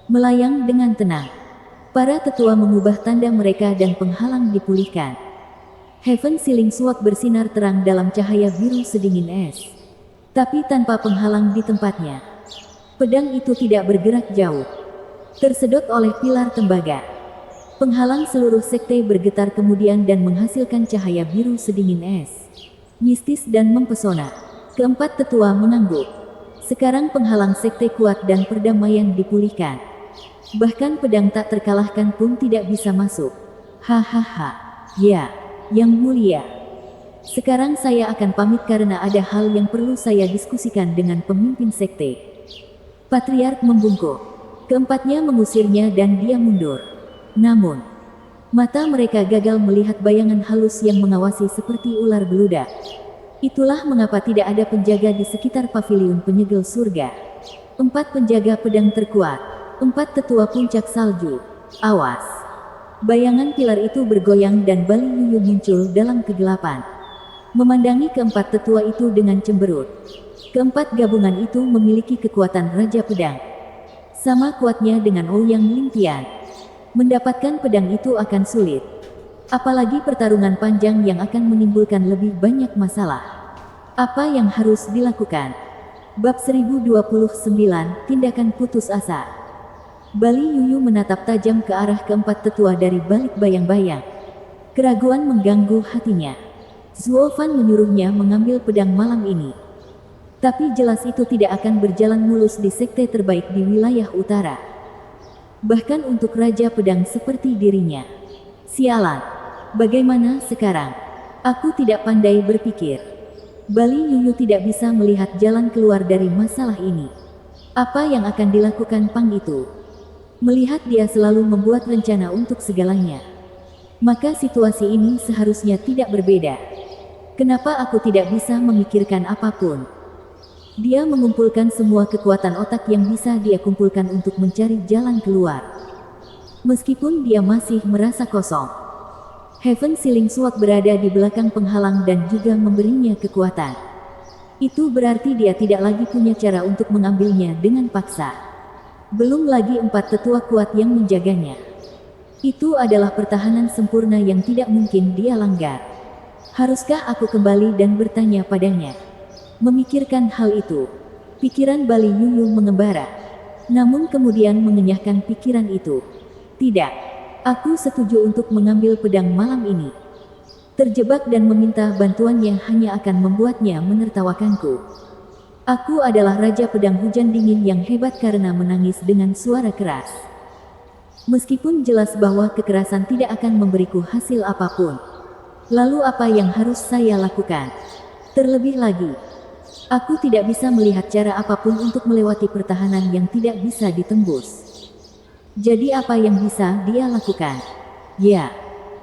melayang dengan tenang. Para tetua mengubah tanda mereka dan penghalang dipulihkan. Heaven Sealing Sword bersinar terang dalam cahaya biru sedingin es. Tapi tanpa penghalang di tempatnya. Pedang itu tidak bergerak jauh, tersedot oleh pilar tembaga. Penghalang seluruh sekte bergetar kemudian dan menghasilkan cahaya biru sedingin es, mistis dan mempesona. Keempat tetua mengangguk. Sekarang penghalang sekte kuat dan perdamaian dipulihkan. Bahkan pedang tak terkalahkan pun tidak bisa masuk. Hahaha. Ya, yang mulia. Sekarang saya akan pamit karena ada hal yang perlu saya diskusikan dengan pemimpin sekte. Patriark membungkuk. Keempatnya mengusirnya dan dia mundur. Namun, Mata mereka gagal melihat bayangan halus yang mengawasi seperti ular beludak. Itulah mengapa tidak ada penjaga di sekitar paviliun penyegel surga. 4 penjaga pedang terkuat. 4 tetua puncak salju. Awas! Bayangan pilar itu bergoyang dan Bali Yuyu muncul dalam kegelapan. Memandangi keempat tetua itu dengan cemberut. Keempat gabungan itu memiliki kekuatan Raja Pedang. Sama kuatnya dengan Ouyang Lingtian. Mendapatkan pedang itu akan sulit. Apalagi pertarungan panjang yang akan menimbulkan lebih banyak masalah. Apa yang harus dilakukan? Bab 1029, Tindakan Putus Asa. Bali Yuyu menatap tajam ke arah keempat tetua dari balik bayang-bayang. Keraguan mengganggu hatinya. Zuofan menyuruhnya mengambil pedang malam ini. Tapi jelas itu tidak akan berjalan mulus di sekte terbaik di wilayah utara. Bahkan untuk Raja Pedang seperti dirinya. Sialan. Bagaimana sekarang? Aku tidak pandai berpikir. Bali Yuyu tidak bisa melihat jalan keluar dari masalah ini. Apa yang akan dilakukan Pang itu? Melihat dia selalu membuat rencana untuk segalanya. Maka situasi ini seharusnya tidak berbeda. Kenapa aku tidak bisa memikirkan apapun? Dia mengumpulkan semua kekuatan otak yang bisa dia kumpulkan untuk mencari jalan keluar. Meskipun dia masih merasa kosong. Heaven Sealing Sword berada di belakang penghalang dan juga memberinya kekuatan. Itu berarti dia tidak lagi punya cara untuk mengambilnya dengan paksa. Belum lagi 4 tetua kuat yang menjaganya. Itu adalah pertahanan sempurna yang tidak mungkin dia langgar. Haruskah aku kembali dan bertanya padanya? Memikirkan hal itu, pikiran Bali Yuyu mengembara. Namun kemudian mengenyahkan pikiran itu. Tidak, aku setuju untuk mengambil pedang malam ini. Terjebak dan meminta bantuan yang hanya akan membuatnya menertawakanku. Aku adalah Raja Pedang Hujan Dingin yang hebat karena menangis dengan suara keras. Meskipun jelas bahwa kekerasan tidak akan memberiku hasil apapun. Lalu apa yang harus saya lakukan? Terlebih lagi, aku tidak bisa melihat cara apapun untuk melewati pertahanan yang tidak bisa ditembus. Jadi apa yang bisa dia lakukan? Ya,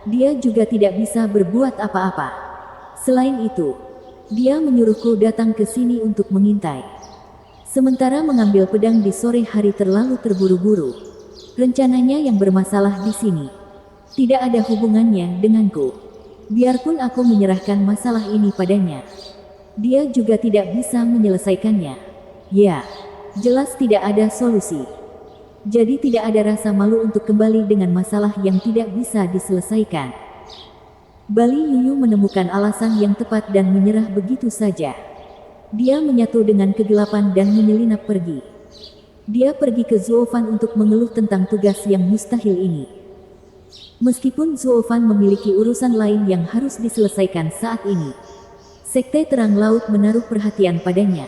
dia juga tidak bisa berbuat apa-apa. Selain itu, dia menyuruhku datang ke sini untuk mengintai. Sementara mengambil pedang di sore hari terlalu terburu-buru. Rencananya yang bermasalah di sini. Tidak ada hubungannya denganku. Biarpun aku menyerahkan masalah ini padanya. Dia juga tidak bisa menyelesaikannya. Ya, jelas tidak ada solusi. Jadi tidak ada rasa malu untuk kembali dengan masalah yang tidak bisa diselesaikan. Bali Yuyu menemukan alasan yang tepat dan menyerah begitu saja. Dia menyatu dengan kegelapan dan menyelinap pergi. Dia pergi ke Zuofan untuk mengeluh tentang tugas yang mustahil ini. Meskipun Zuofan memiliki urusan lain yang harus diselesaikan saat ini. Sekte Terang Laut menaruh perhatian padanya.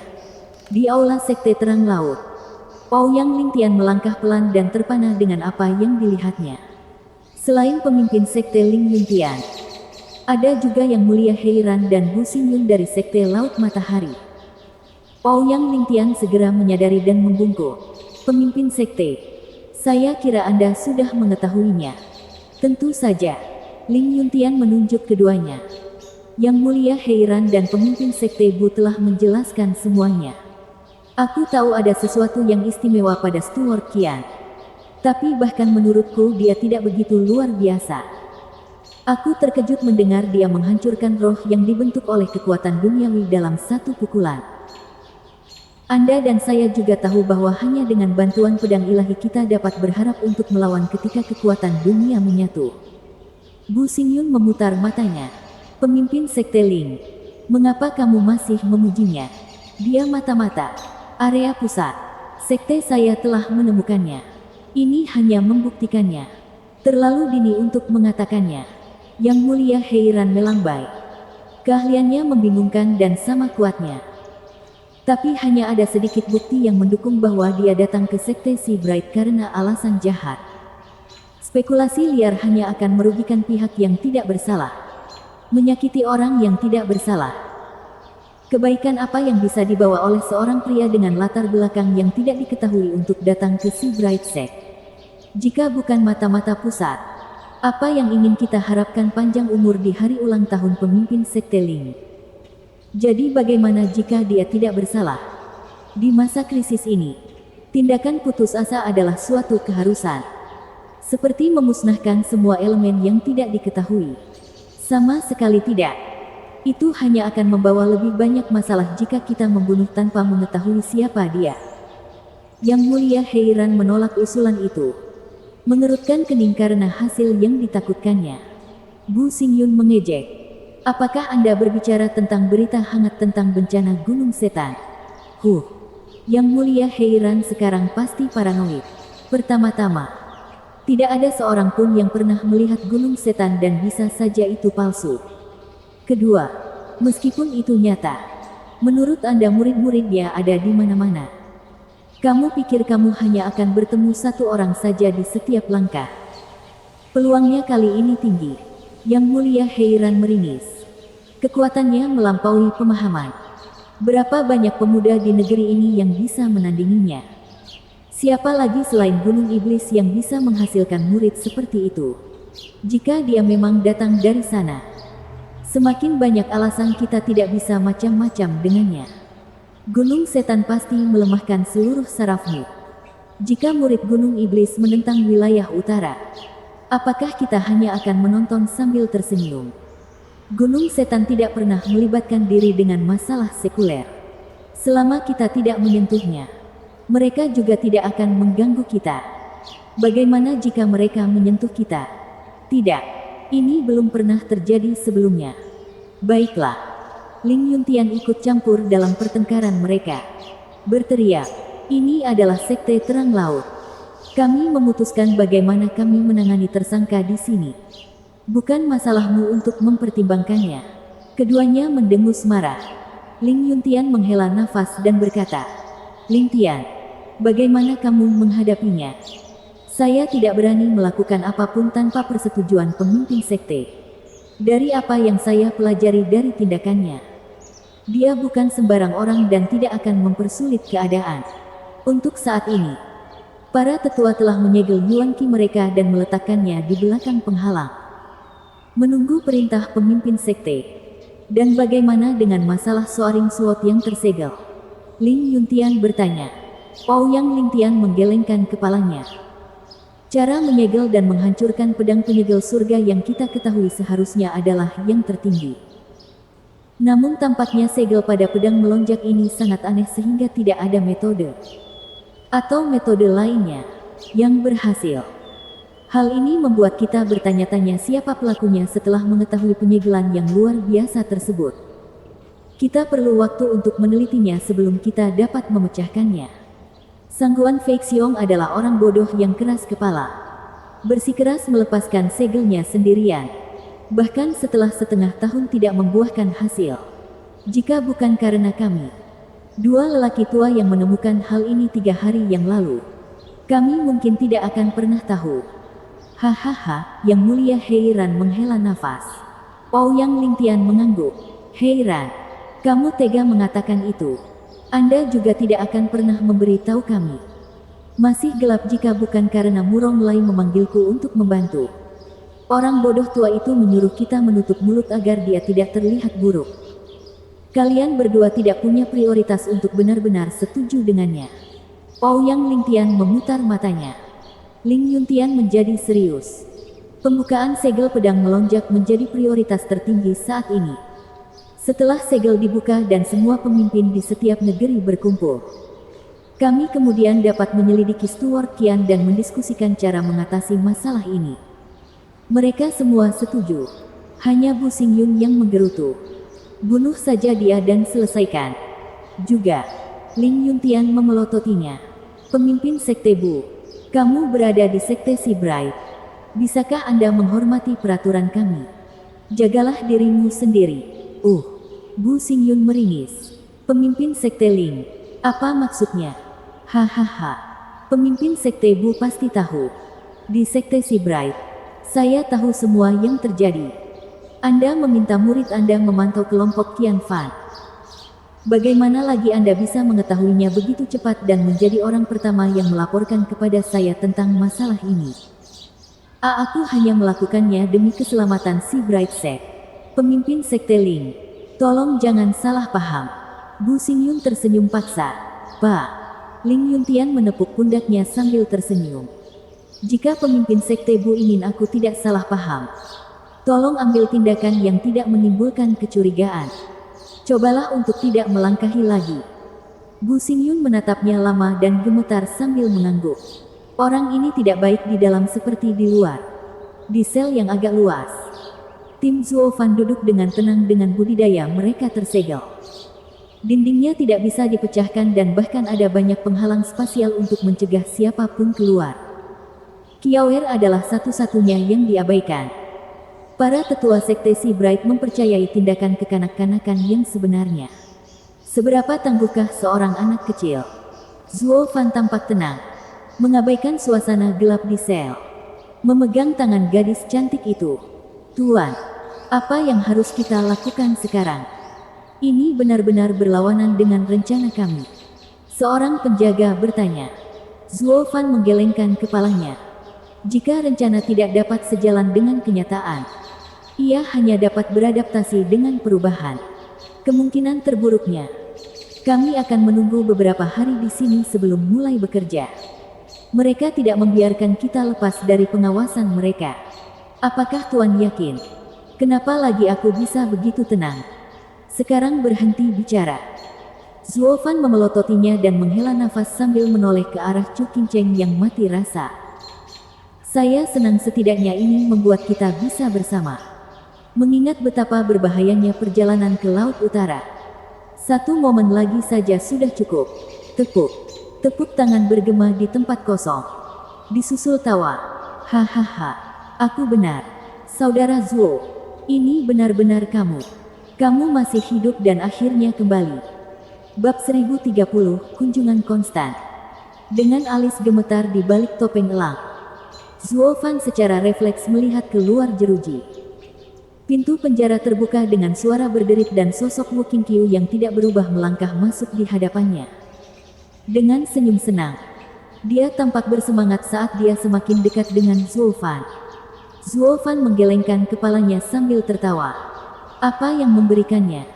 Di aula Sekte Terang Laut, Ouyang Lingtian melangkah pelan dan terpana dengan apa yang dilihatnya. Selain pemimpin Sekte Ling Lingtian, ada juga Yang Mulia Heiran dan Bu Xingyun dari Sekte Laut Matahari. Ouyang Lingtian segera menyadari dan membungkuk. Pemimpin Sekte, saya kira Anda sudah mengetahuinya. Tentu saja. Ling Yuntian menunjuk keduanya. Yang Mulia Heiran dan pemimpin Sekte Bu telah menjelaskan semuanya. Aku tahu ada sesuatu yang istimewa pada Steward Qian. Tapi bahkan menurutku dia tidak begitu luar biasa. Aku terkejut mendengar dia menghancurkan roh yang dibentuk oleh kekuatan duniawi dalam satu pukulan. Anda dan saya juga tahu bahwa hanya dengan bantuan pedang ilahi kita dapat berharap untuk melawan ketika kekuatan dunia menyatu. Bu Xingyun memutar matanya. Pemimpin Sekte Ling, mengapa kamu masih memujinya? Dia mata-mata. Area pusat. Sekte saya telah menemukannya. Ini hanya membuktikannya. Terlalu dini untuk mengatakannya. Yang Mulia Heiran melambai. Keahliannya membingungkan dan sama kuatnya. Tapi hanya ada sedikit bukti yang mendukung bahwa dia datang ke Sekte Sea Bright karena alasan jahat. Spekulasi liar hanya akan merugikan pihak yang tidak bersalah. Menyakiti orang yang tidak bersalah. Kebaikan apa yang bisa dibawa oleh seorang pria dengan latar belakang yang tidak diketahui untuk datang ke Sea Bright Sect? Jika bukan mata-mata pusat. Apa yang ingin kita harapkan panjang umur di hari ulang tahun pemimpin Sekte Ling? Jadi bagaimana jika dia tidak bersalah? Di masa krisis ini, tindakan putus asa adalah suatu keharusan. Seperti memusnahkan semua elemen yang tidak diketahui. Sama sekali tidak. Itu hanya akan membawa lebih banyak masalah jika kita membunuh tanpa mengetahui siapa dia. Yang Mulia Heiran menolak usulan itu. Mengerutkan kening karena hasil yang ditakutkannya. Bu Xingyun mengejek. Apakah Anda berbicara tentang berita hangat tentang bencana Gunung Setan? Yang Mulia Heiran sekarang pasti paranoid. Pertama-tama, tidak ada seorang pun yang pernah melihat Gunung Setan dan bisa saja itu palsu. Kedua, meskipun itu nyata, menurut Anda murid-muridnya ada di mana-mana. Kamu pikir kamu hanya akan bertemu satu orang saja di setiap langkah. Peluangnya kali ini tinggi. Yang Mulia Heiran meringis. Kekuatannya melampaui pemahaman. Berapa banyak pemuda di negeri ini yang bisa menandinginya? Siapa lagi selain Gunung Iblis yang bisa menghasilkan murid seperti itu? Jika dia memang datang dari sana, semakin banyak alasan kita tidak bisa macam-macam dengannya. Gunung Setan pasti melemahkan seluruh sarafmu. Jika murid Gunung Iblis menentang wilayah utara, apakah kita hanya akan menonton sambil tersenyum? Gunung Setan tidak pernah melibatkan diri dengan masalah sekuler. Selama kita tidak menyentuhnya, mereka juga tidak akan mengganggu kita. Bagaimana jika mereka menyentuh kita? Tidak. Ini belum pernah terjadi sebelumnya. Baiklah. Ling Yuntian ikut campur dalam pertengkaran mereka. Berteriak, ini adalah sekte terang laut. Kami memutuskan bagaimana kami menangani tersangka di sini. Bukan masalahmu untuk mempertimbangkannya. Keduanya mendengus marah. Ling Yuntian menghela nafas dan berkata, Ling Tian, bagaimana kamu menghadapinya? Saya tidak berani melakukan apapun tanpa persetujuan pemimpin sekte. Dari apa yang saya pelajari dari tindakannya, dia bukan sembarang orang dan tidak akan mempersulit keadaan. Untuk saat ini, para tetua telah menyegel Yuan Qi mereka dan meletakkannya di belakang penghalang. Menunggu perintah pemimpin sekte. Dan bagaimana dengan masalah Soaring Sword yang tersegel? Ling Yuntian bertanya. Ouyang Lingtian menggelengkan kepalanya. Cara menyegel dan menghancurkan pedang penyegel surga yang kita ketahui seharusnya adalah yang tertinggi. Namun tampaknya segel pada pedang melonjak ini sangat aneh sehingga tidak ada metode atau metode lainnya yang berhasil. Hal ini membuat kita bertanya-tanya siapa pelakunya setelah mengetahui penyegelan yang luar biasa tersebut. Kita perlu waktu untuk menelitinya sebelum kita dapat memecahkannya. Sangguan Fei Xiong adalah orang bodoh yang keras kepala. Bersikeras melepaskan segelnya sendirian. Bahkan setelah setengah tahun tidak membuahkan hasil. Jika bukan karena kami, dua lelaki tua yang menemukan hal ini 3 hari yang lalu, kami mungkin tidak akan pernah tahu. Hahaha, Yang Mulia Heiran menghela nafas. Ouyang Lingtian mengangguk. Heiran, kamu tega mengatakan itu. Anda juga tidak akan pernah memberitahu kami. Masih gelap jika bukan karena Murong Lai memanggilku untuk membantu. Orang bodoh tua itu menyuruh kita menutup mulut agar dia tidak terlihat buruk. Kalian berdua tidak punya prioritas untuk benar-benar setuju dengannya. Ouyang Lingtian memutar matanya. Ling Yuntian menjadi serius. Pembukaan segel pedang melonjak menjadi prioritas tertinggi saat ini. Setelah segel dibuka dan semua pemimpin di setiap negeri berkumpul, kami kemudian dapat menyelidiki Stuart Qian dan mendiskusikan cara mengatasi masalah ini. Mereka semua setuju. Hanya Bu Xingyun yang menggerutu. Bunuh saja dia dan selesaikan. Juga, Ling Yuntian memelototinya. Pemimpin Sekte Bu, kamu berada di Sekte Si Bright. Bisakah Anda menghormati peraturan kami? Jagalah dirimu sendiri. Bu Xingyun meringis. Pemimpin Sekte Ling. Apa maksudnya? Hahaha. Pemimpin Sekte Bu pasti tahu. Di Sekte Si Bright, saya tahu semua yang terjadi. Anda meminta murid Anda memantau kelompok Qian Fan. Bagaimana lagi Anda bisa mengetahuinya begitu cepat dan menjadi orang pertama yang melaporkan kepada saya tentang masalah ini? Aku hanya melakukannya demi keselamatan si Bright Sect. Pemimpin Sekte Ling. Tolong jangan salah paham. Bu Xingyun tersenyum paksa. Pak. Ling Yuntian menepuk pundaknya sambil tersenyum. Jika pemimpin Sekte Bu ingin aku tidak salah paham, tolong ambil tindakan yang tidak menimbulkan kecurigaan. Cobalah untuk tidak melangkahi lagi. Bu Xingyun menatapnya lama dan gemetar sambil mengangguk. Orang ini tidak baik di dalam seperti di luar. Di sel yang agak luas, tim Zuo Fan duduk dengan tenang dengan budidaya mereka tersegel. Dindingnya tidak bisa dipecahkan dan bahkan ada banyak penghalang spasial untuk mencegah siapapun keluar. Kiawer adalah satu-satunya yang diabaikan. Para tetua sekte Si Bright mempercayai tindakan kekanak-kanakan yang sebenarnya. Seberapa tangguhkah seorang anak kecil? Zuo Fan tampak tenang, mengabaikan suasana gelap di sel. Memegang tangan gadis cantik itu. Tuan, apa yang harus kita lakukan sekarang? Ini benar-benar berlawanan dengan rencana kami. Seorang penjaga bertanya. Zuo Fan menggelengkan kepalanya. Jika rencana tidak dapat sejalan dengan kenyataan, ia hanya dapat beradaptasi dengan perubahan. Kemungkinan terburuknya, kami akan menunggu beberapa hari di sini sebelum mulai bekerja. Mereka tidak membiarkan kita lepas dari pengawasan mereka. Apakah Tuan yakin? Kenapa lagi aku bisa begitu tenang? Sekarang berhenti bicara. Zuo Fan memelototinya dan menghela nafas sambil menoleh ke arah Chu Qingcheng yang mati rasa. Saya senang setidaknya ini membuat kita bisa bersama. Mengingat betapa berbahayanya perjalanan ke Laut Utara. Satu momen lagi saja sudah cukup. Tepuk. Tepuk tangan bergema di tempat kosong. Disusul tawa. Hahaha. Aku benar. Saudara Zuo. Ini benar-benar kamu. Kamu masih hidup dan akhirnya kembali. Bab 1030, Kunjungan Konstan. Dengan alis gemetar di balik topeng elang, Zuo Fan secara refleks melihat keluar jeruji. Pintu penjara terbuka dengan suara berderit dan sosok Wu Qingqiu yang tidak berubah melangkah masuk di hadapannya. Dengan senyum senang, dia tampak bersemangat saat dia semakin dekat dengan Zuo Fan. Zuo Fan menggelengkan kepalanya sambil tertawa. Apa yang memberikannya?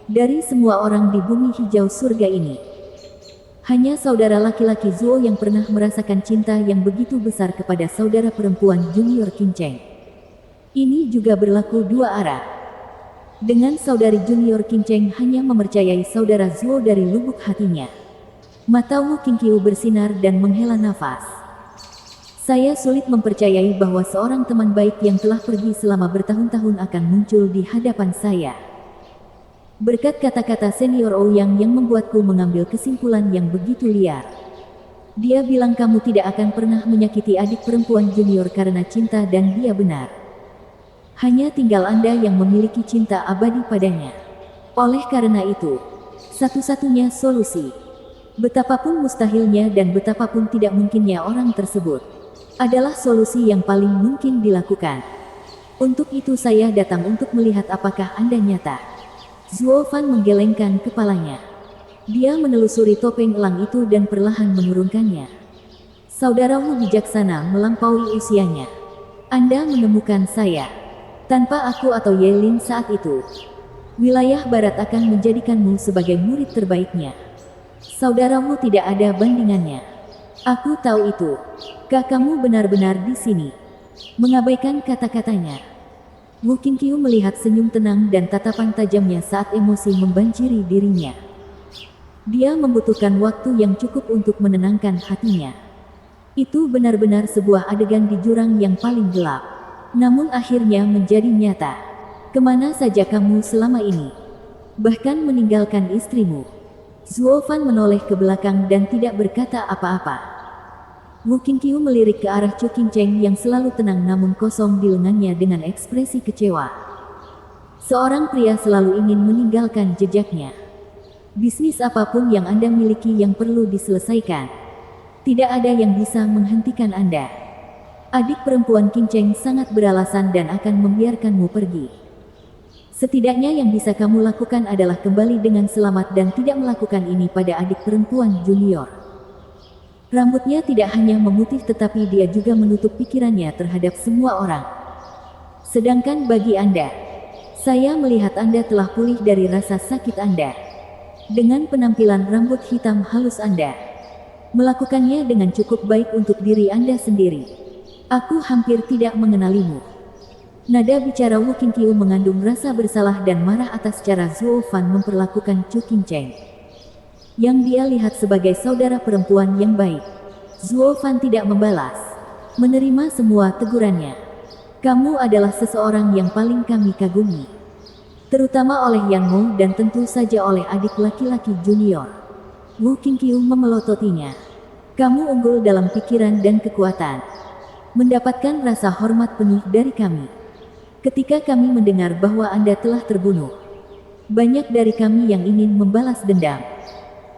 Dari semua orang di bumi hijau surga ini, hanya saudara laki-laki Zuo yang pernah merasakan cinta yang begitu besar kepada saudara perempuan junior Qingcheng. Ini juga berlaku dua arah. Dengan saudari junior Qingcheng hanya mempercayai saudara Zuo dari lubuk hatinya. Mata Wu Qingqiu bersinar dan menghela nafas. Saya sulit mempercayai bahwa seorang teman baik yang telah pergi selama bertahun-tahun akan muncul di hadapan saya. Berkat kata-kata senior Ouyang yang membuatku mengambil kesimpulan yang begitu liar. Dia bilang kamu tidak akan pernah menyakiti adik perempuan junior karena cinta dan dia benar. Hanya tinggal Anda yang memiliki cinta abadi padanya. Oleh karena itu, satu-satunya solusi, betapapun mustahilnya dan betapapun tidak mungkinnya orang tersebut, adalah solusi yang paling mungkin dilakukan. Untuk itu saya datang untuk melihat apakah Anda nyata. Zuo Fan menggelengkan kepalanya. Dia menelusuri topeng elang itu dan perlahan menurunkannya. Saudaramu bijaksana melampaui usianya. Anda menemukan saya. Tanpa aku atau Yelin saat itu, wilayah barat akan menjadikanmu sebagai murid terbaiknya. Saudaramu tidak ada bandingannya. Aku tahu itu. Kakakmu benar-benar di sini. Mengabaikan kata-katanya, Wu Qingqiu melihat senyum tenang dan tatapan tajamnya saat emosi membanjiri dirinya. Dia membutuhkan waktu yang cukup untuk menenangkan hatinya. Itu benar-benar sebuah adegan di jurang yang paling gelap. Namun akhirnya menjadi nyata. Kemana saja kamu selama ini? Bahkan meninggalkan istrimu. Zuo Fan menoleh ke belakang dan tidak berkata apa-apa. Wu Qingqiu melirik ke arah Chu Qingcheng yang selalu tenang namun kosong di lengannya dengan ekspresi kecewa. Seorang pria selalu ingin meninggalkan jejaknya. Bisnis apapun yang Anda miliki yang perlu diselesaikan. Tidak ada yang bisa menghentikan Anda. Adik perempuan Qingcheng sangat beralasan dan akan membiarkanmu pergi. Setidaknya yang bisa kamu lakukan adalah kembali dengan selamat dan tidak melakukan ini pada adik perempuan junior. Rambutnya tidak hanya memutih tetapi dia juga menutup pikirannya terhadap semua orang. Sedangkan bagi Anda, saya melihat Anda telah pulih dari rasa sakit Anda. Dengan penampilan rambut hitam halus Anda melakukannya dengan cukup baik untuk diri Anda sendiri. Aku hampir tidak mengenalimu. Nada bicara Wu Qingqiu mengandung rasa bersalah dan marah atas cara Zhuo Fan memperlakukan Chu Qingcheng, yang dia lihat sebagai saudara perempuan yang baik. Zhuo Fan tidak membalas, menerima semua tegurannya. Kamu adalah seseorang yang paling kami kagumi, terutama oleh Yang Mo dan tentu saja oleh adik laki-laki junior. Wu Qingqiu memelototinya. Kamu unggul dalam pikiran dan kekuatan. Mendapatkan rasa hormat penuh dari kami. Ketika kami mendengar bahwa Anda telah terbunuh, banyak dari kami yang ingin membalas dendam.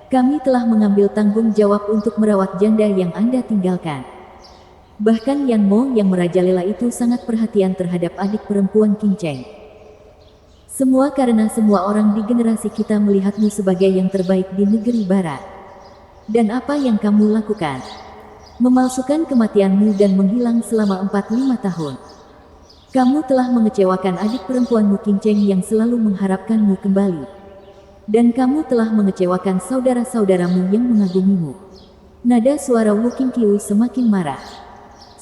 Kami telah mengambil tanggung jawab untuk merawat janda yang Anda tinggalkan. Bahkan Yang Mo yang merajalela itu sangat perhatian terhadap adik perempuan Qingcheng. Semua karena semua orang di generasi kita melihatmu sebagai yang terbaik di negeri barat. Dan apa yang kamu lakukan? Memalsukan kematianmu dan menghilang selama 45 tahun. Kamu telah mengecewakan adik perempuanmu Qingcheng yang selalu mengharapkanmu kembali. Dan kamu telah mengecewakan saudara-saudaramu yang mengagumimu. Nada suara Wu Qingqiu semakin marah.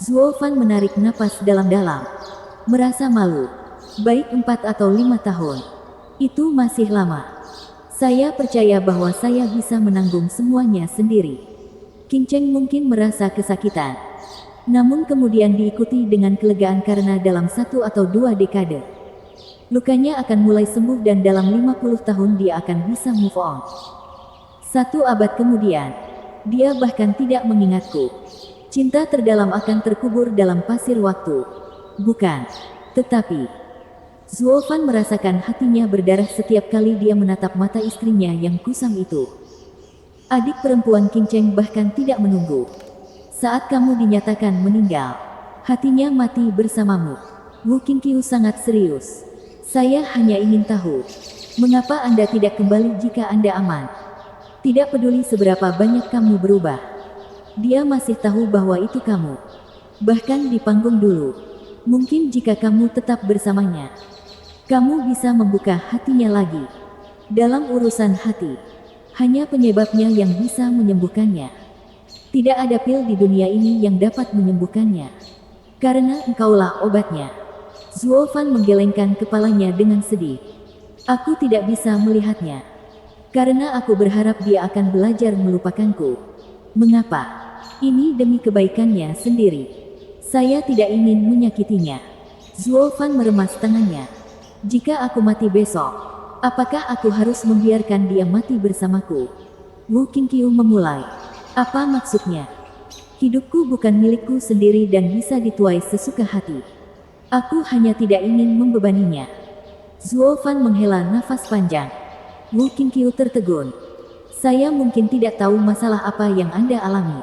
Zhuo Fan menarik napas dalam-dalam. Merasa malu. Baik 4 atau 5 tahun. Itu masih lama. Saya percaya bahwa saya bisa menanggung semuanya sendiri. Qingcheng mungkin merasa kesakitan. Namun kemudian diikuti dengan kelegaan karena dalam 1 atau 2 dekade, lukanya akan mulai sembuh dan dalam 50 tahun dia akan bisa move on. 1 abad kemudian, dia bahkan tidak mengingatku. Cinta terdalam akan terkubur dalam pasir waktu. Bukan. Tetapi Zhuo Fan merasakan hatinya berdarah setiap kali dia menatap mata istrinya yang kusam itu. Adik perempuan Qingcheng bahkan tidak menunggu. Saat kamu dinyatakan meninggal, hatinya mati bersamamu. Wu Qingqiu sangat serius. Saya hanya ingin tahu, mengapa Anda tidak kembali jika Anda aman? Tidak peduli seberapa banyak kamu berubah. Dia masih tahu bahwa itu kamu. Bahkan di panggung dulu. Mungkin jika kamu tetap bersamanya, kamu bisa membuka hatinya lagi. Dalam urusan hati, hanya penyebabnya yang bisa menyembuhkannya. Tidak ada pil di dunia ini yang dapat menyembuhkannya. Karena engkaulah obatnya. Zhuo Fan menggelengkan kepalanya dengan sedih. Aku tidak bisa melihatnya. Karena aku berharap dia akan belajar melupakanku. Mengapa? Ini demi kebaikannya sendiri. Saya tidak ingin menyakitinya. Zhuo Fan meremas tangannya. Jika aku mati besok, apakah aku harus membiarkan dia mati bersamaku? Wu Qingqiu memulai. Apa maksudnya? Hidupku bukan milikku sendiri dan bisa dituai sesuka hati. Aku hanya tidak ingin membebaninya. Zhuo Fan menghela nafas panjang. Wu Qingqiu tertegun. Saya mungkin tidak tahu masalah apa yang Anda alami.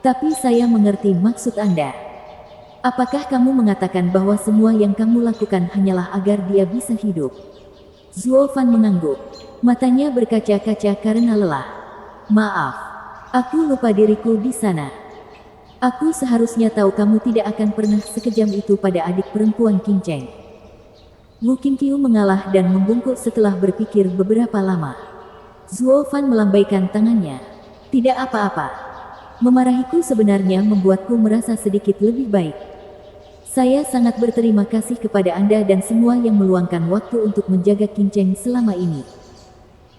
Tapi saya mengerti maksud Anda. Apakah kamu mengatakan bahwa semua yang kamu lakukan hanyalah agar dia bisa hidup? Zhuo Fan mengangguk. Matanya berkaca-kaca karena lelah. Maaf. Aku lupa diriku di sana. Aku seharusnya tahu kamu tidak akan pernah sekejam itu pada adik perempuan Qingcheng. Wu Qingqiu mengalah dan membungkuk setelah berpikir beberapa lama. Zhuo Fan melambaikan tangannya. Tidak apa-apa. Memarahiku sebenarnya membuatku merasa sedikit lebih baik. Saya sangat berterima kasih kepada Anda dan semua yang meluangkan waktu untuk menjaga Qingcheng selama ini.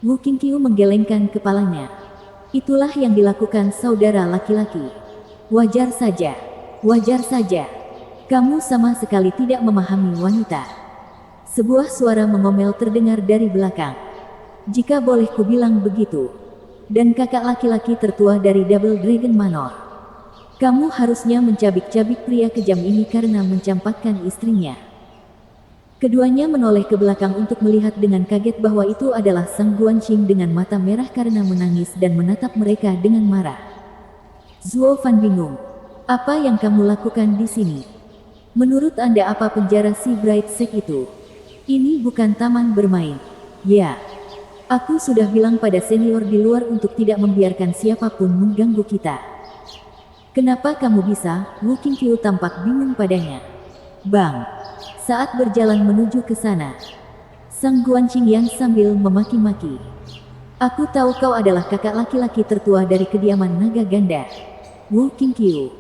Wu Qingqiu menggelengkan kepalanya. Itulah yang dilakukan saudara laki-laki. Wajar saja. Wajar saja. Kamu sama sekali tidak memahami wanita. Sebuah suara mengomel terdengar dari belakang. Jika boleh kubilang begitu. Dan kakak laki-laki tertua dari Double Dragon Manor. Kamu harusnya mencabik-cabik pria kejam ini karena mencampakkan istrinya. Keduanya menoleh ke belakang untuk melihat dengan kaget bahwa itu adalah Sang Guanxing dengan mata merah karena menangis dan menatap mereka dengan marah. Zhuo Fan bingung. Apa yang kamu lakukan di sini? Menurut Anda apa penjara si Bright Sek itu? Ini bukan taman bermain. Ya. Aku sudah bilang pada senior di luar untuk tidak membiarkan siapapun mengganggu kita. Kenapa kamu bisa? Wu Qingqiu tampak bingung padanya. Bang! Saat berjalan menuju ke sana, Sang Guanqing yang sambil memaki-maki. Aku tahu kau adalah kakak laki-laki tertua dari kediaman naga ganda, Wu Qingqiu.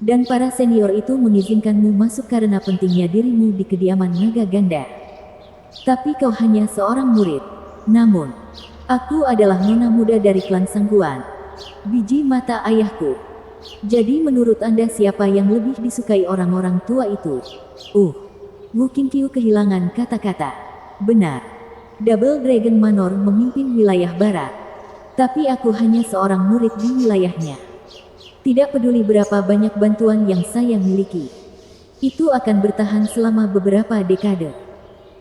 Dan para senior itu mengizinkanmu masuk karena pentingnya dirimu di kediaman naga ganda. Tapi kau hanya seorang murid. Namun, aku adalah nona muda dari klan Sangguan, biji mata ayahku. Jadi menurut Anda siapa yang lebih disukai orang-orang tua itu? Wu Qingqiu kehilangan kata-kata. Benar. Double Dragon Manor memimpin wilayah barat. Tapi aku hanya seorang murid di wilayahnya. Tidak peduli berapa banyak bantuan yang saya miliki. Itu akan bertahan selama beberapa dekade.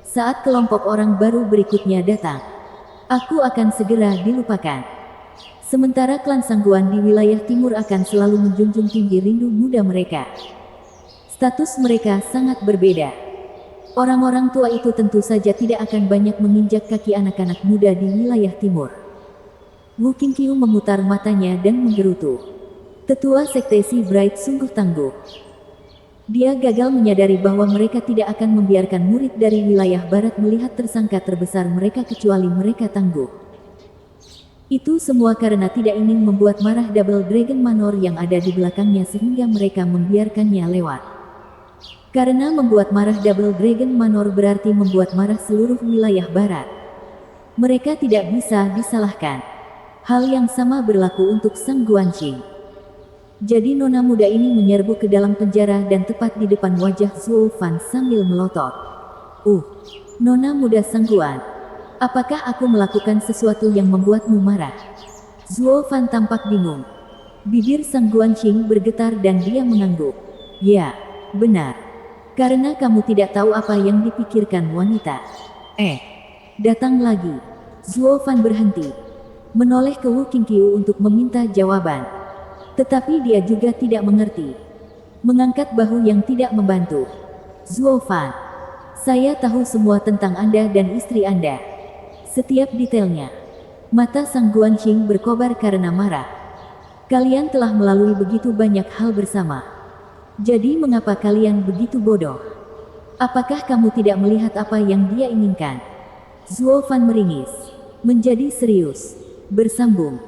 Saat kelompok orang baru berikutnya datang, aku akan segera dilupakan. Sementara klan Sangguan di wilayah timur akan selalu menjunjung tinggi rindu muda mereka. Status mereka sangat berbeda. Orang-orang tua itu tentu saja tidak akan banyak menginjak kaki anak-anak muda di wilayah timur. Wu Qingqiu memutar matanya dan menggerutu. Tetua Sekte Si Bright sungguh tangguh. Dia gagal menyadari bahwa mereka tidak akan membiarkan murid dari wilayah barat melihat tersangka terbesar mereka kecuali mereka tangguh. Itu semua karena tidak ingin membuat marah Double Dragon Manor yang ada di belakangnya sehingga mereka membiarkannya lewat. Karena membuat marah Double Dragon Manor berarti membuat marah seluruh wilayah barat. Mereka tidak bisa disalahkan. Hal yang sama berlaku untuk Sang Guanqing. Jadi nona muda ini menyerbu ke dalam penjara dan tepat di depan wajah Zhuo Fan sambil melotot. Nona muda Sangguan. Apakah aku melakukan sesuatu yang membuatmu marah? Zhuo Fan tampak bingung. Bibir Sang Guanqing bergetar dan dia mengangguk. Ya, benar. Karena kamu tidak tahu apa yang dipikirkan wanita. Datang lagi. Zhuo Fan berhenti. Menoleh ke Wu Qingqiu untuk meminta jawaban. Tetapi dia juga tidak mengerti. Mengangkat bahu yang tidak membantu. Zhuo Fan, saya tahu semua tentang Anda dan istri Anda. Setiap detailnya. Mata Sang Guanqing berkobar karena marah. Kalian telah melalui begitu banyak hal bersama. Jadi mengapa kalian begitu bodoh? Apakah kamu tidak melihat apa yang dia inginkan? Zhuo Fan meringis. Menjadi serius. Bersambung.